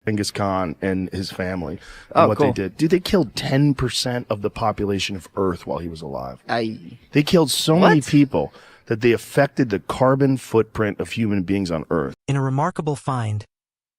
Genghis Khan and his family and Oh, what cool. they did. Dude, they killed 10% of the population of Earth while he was alive. I They killed so many What? people that they affected the carbon footprint of human beings on Earth. In a remarkable find,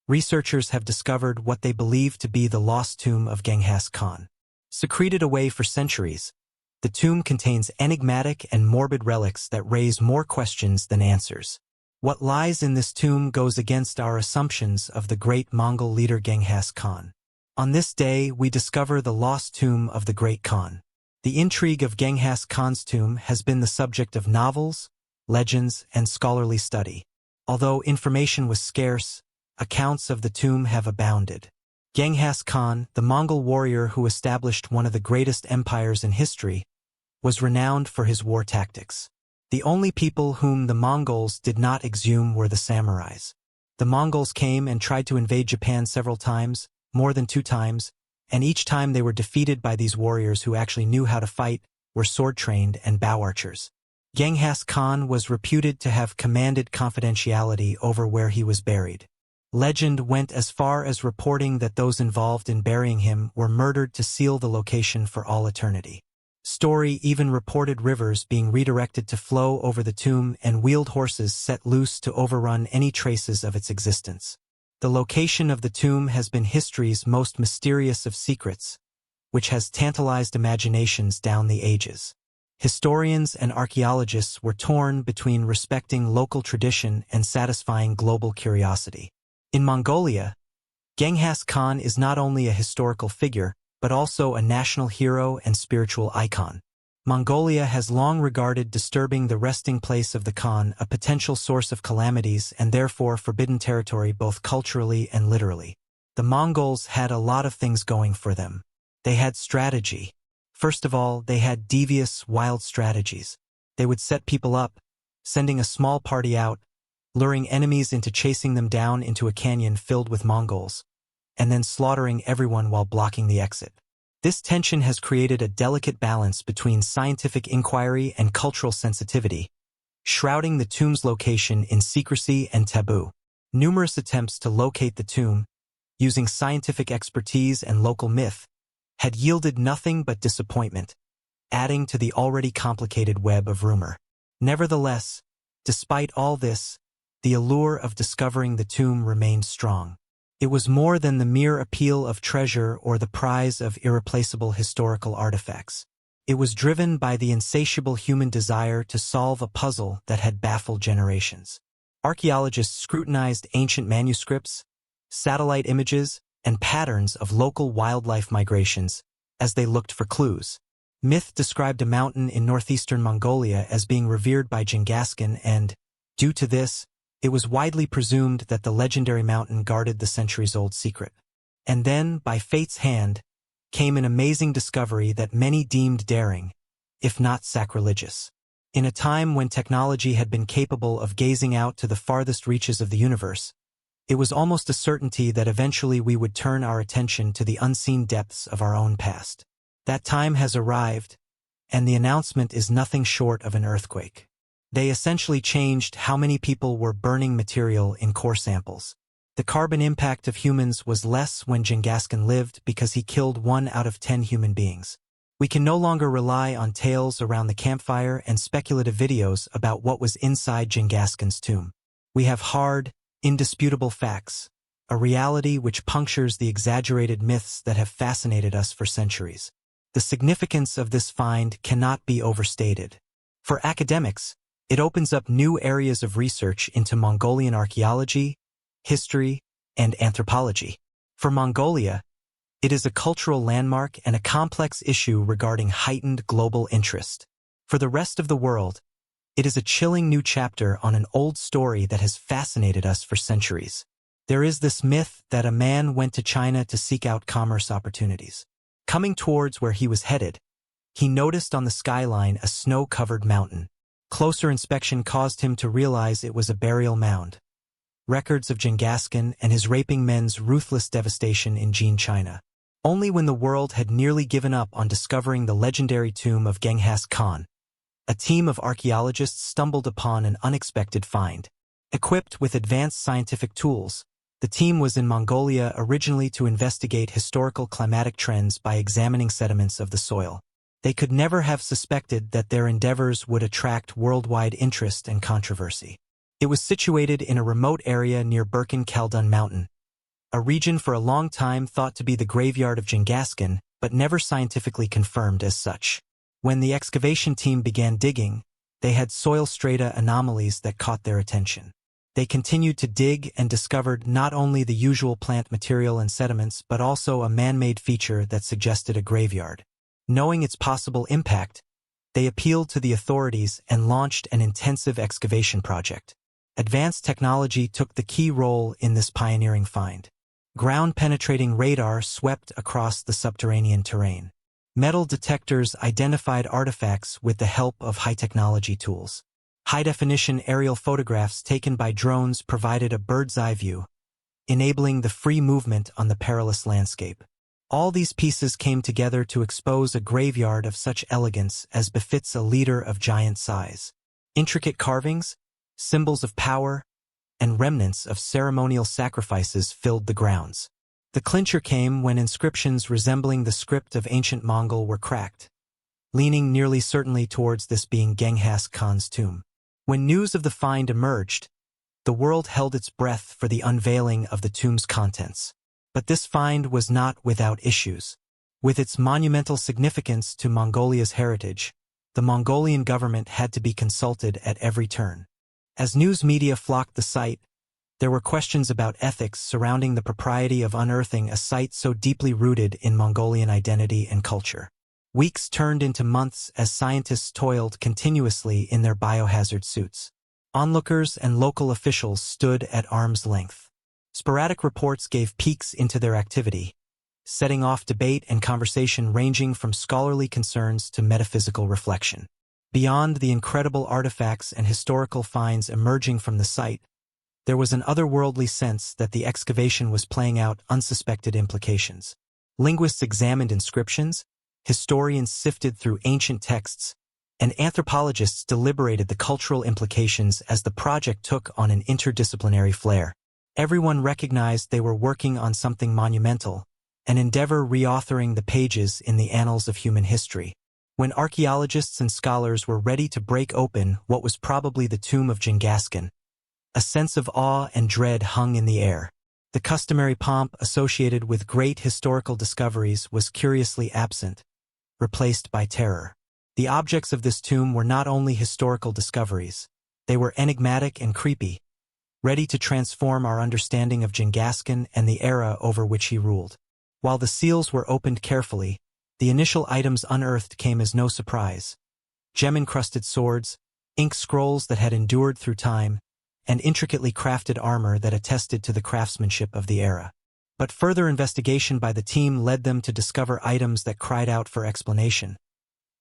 researchers have discovered what they believe to be the lost tomb of Genghis Khan. Secreted away for centuries, the tomb contains enigmatic and morbid relics that raise more questions than answers. What lies in this tomb goes against our assumptions of the great Mongol leader Genghis Khan. On this day, we discover the lost tomb of the great Khan. The intrigue of Genghis Khan's tomb has been the subject of novels, legends, and scholarly study. Although information was scarce, accounts of the tomb have abounded. Genghis Khan, the Mongol warrior who established one of the greatest empires in history, was renowned for his war tactics. The only people whom the Mongols did not exhume were the samurais. The Mongols came and tried to invade Japan several times, more than 2 times, and each time they were defeated by these warriors who actually knew how to fight, were sword-trained and bow archers. Genghis Khan was reputed to have commanded confidentiality over where he was buried. Legend went as far as reporting that those involved in burying him were murdered to seal the location for all eternity. Story even reported rivers being redirected to flow over the tomb and wheeled horses set loose to overrun any traces of its existence. The location of the tomb has been history's most mysterious of secrets, which has tantalized imaginations down the ages. Historians and archaeologists were torn between respecting local tradition and satisfying global curiosity. In Mongolia, Genghis Khan is not only a historical figure, but also a national hero and spiritual icon. Mongolia has long regarded disturbing the resting place of the Khan a potential source of calamities and therefore forbidden territory both culturally and literally. The Mongols had a lot of things going for them. They had strategy. First of all, they had devious, wild strategies. They would set people up, sending a small party out, luring enemies into chasing them down into a canyon filled with Mongols, and then slaughtering everyone while blocking the exit. This tension has created a delicate balance between scientific inquiry and cultural sensitivity, shrouding the tomb's location in secrecy and taboo. Numerous attempts to locate the tomb, using scientific expertise and local myth, had yielded nothing but disappointment, adding to the already complicated web of rumor. Nevertheless, despite all this, the allure of discovering the tomb remained strong. It was more than the mere appeal of treasure or the prize of irreplaceable historical artifacts. It was driven by the insatiable human desire to solve a puzzle that had baffled generations. Archaeologists scrutinized ancient manuscripts, satellite images, and patterns of local wildlife migrations as they looked for clues. Myth described a mountain in northeastern Mongolia as being revered by Genghis Khan and, due to this, it was widely presumed that the legendary mountain guarded the centuries-old secret. And then, by fate's hand, came an amazing discovery that many deemed daring, if not sacrilegious. In a time when technology had been capable of gazing out to the farthest reaches of the universe, it was almost a certainty that eventually we would turn our attention to the unseen depths of our own past. That time has arrived, and the announcement is nothing short of an earthquake. They essentially changed how many people were burning material in core samples. The carbon impact of humans was less when Genghis Khan lived because he killed 1 out of 10 human beings. We can no longer rely on tales around the campfire and speculative videos about what was inside Genghis Khan's tomb. We have hard, indisputable facts, a reality which punctures the exaggerated myths that have fascinated us for centuries. The significance of this find cannot be overstated. For academics, it opens up new areas of research into Mongolian archaeology, history, and anthropology. For Mongolia, it is a cultural landmark and a complex issue regarding heightened global interest. For the rest of the world, it is a chilling new chapter on an old story that has fascinated us for centuries. There is this myth that a man went to China to seek out commerce opportunities. Coming towards where he was headed, he noticed on the skyline a snow-covered mountain. Closer inspection caused him to realize it was a burial mound. Records of Genghis Khan and his raping men's ruthless devastation in Jin, China. Only when the world had nearly given up on discovering the legendary tomb of Genghis Khan, a team of archaeologists stumbled upon an unexpected find. Equipped with advanced scientific tools, The team was in Mongolia originally to investigate historical climatic trends by examining sediments of the soil. They could never have suspected that their endeavors would attract worldwide interest and controversy. It was situated in a remote area near Birkin Khaldun Mountain, a region for a long time thought to be the graveyard of Genghis Khan, but never scientifically confirmed as such. When the excavation team began digging, they had soil strata anomalies that caught their attention. They continued to dig and discovered not only the usual plant material and sediments but also a man-made feature that suggested a graveyard. Knowing its possible impact, they appealed to the authorities and launched an intensive excavation project. Advanced technology took the key role in this pioneering find. Ground-penetrating radar swept across the subterranean terrain. Metal detectors identified artifacts with the help of high-technology tools. High-definition aerial photographs taken by drones provided a bird's-eye view, enabling the free movement on the perilous landscape. All these pieces came together to expose a graveyard of such elegance as befits a leader of giant size. Intricate carvings, symbols of power, and remnants of ceremonial sacrifices filled the grounds. The clincher came when inscriptions resembling the script of ancient Mongol were cracked, leaning nearly certainly towards this being Genghis Khan's tomb. When news of the find emerged, the world held its breath for the unveiling of the tomb's contents. But this find was not without issues. With its monumental significance to Mongolia's heritage, the Mongolian government had to be consulted at every turn. As news media flocked the site, there were questions about ethics surrounding the propriety of unearthing a site so deeply rooted in Mongolian identity and culture. Weeks turned into months as scientists toiled continuously in their biohazard suits. Onlookers and local officials stood at arm's length. Sporadic reports gave peeks into their activity, setting off debate and conversation ranging from scholarly concerns to metaphysical reflection. Beyond the incredible artifacts and historical finds emerging from the site, there was an otherworldly sense that the excavation was playing out unsuspected implications. Linguists examined inscriptions, historians sifted through ancient texts, and anthropologists deliberated the cultural implications as the project took on an interdisciplinary flair. Everyone recognized they were working on something monumental, an endeavor reauthoring the pages in the annals of human history. When archaeologists and scholars were ready to break open what was probably the tomb of Genghis Khan, a sense of awe and dread hung in the air. The customary pomp associated with great historical discoveries was curiously absent, replaced by terror. The objects of this tomb were not only historical discoveries, they were enigmatic and creepy, ready to transform our understanding of Genghis Khan and the era over which he ruled. While the seals were opened carefully, the initial items unearthed came as no surprise. Gem-encrusted swords, ink scrolls that had endured through time, and intricately crafted armor that attested to the craftsmanship of the era. But further investigation by the team led them to discover items that cried out for explanation.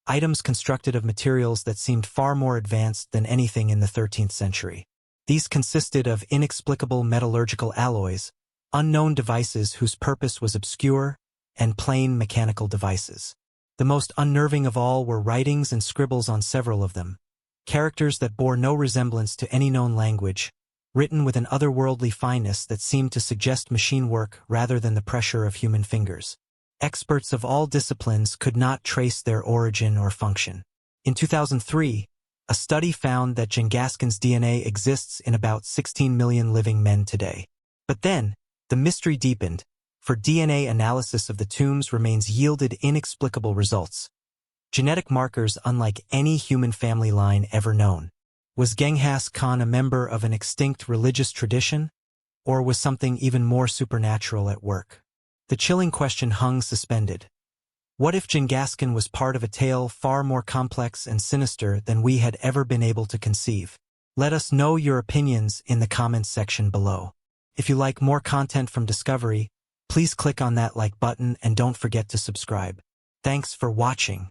Items constructed of materials that seemed far more advanced than anything in the 13th century. These consisted of inexplicable metallurgical alloys, unknown devices whose purpose was obscure, and plain mechanical devices. The most unnerving of all were writings and scribbles on several of them, characters that bore no resemblance to any known language, written with an otherworldly fineness that seemed to suggest machine work rather than the pressure of human fingers. Experts of all disciplines could not trace their origin or function. In 2003, a study found that Genghis Khan's DNA exists in about 16 million living men today. But then, the mystery deepened, for DNA analysis of the tombs remains yielded inexplicable results. Genetic markers unlike any human family line ever known. Was Genghis Khan a member of an extinct religious tradition, or was something even more supernatural at work? The chilling question hung suspended. What if Genghis Khan was part of a tale far more complex and sinister than we had ever been able to conceive? Let us know your opinions in the comments section below. If you like more content from Discovery, please click on that like button and don't forget to subscribe. Thanks for watching.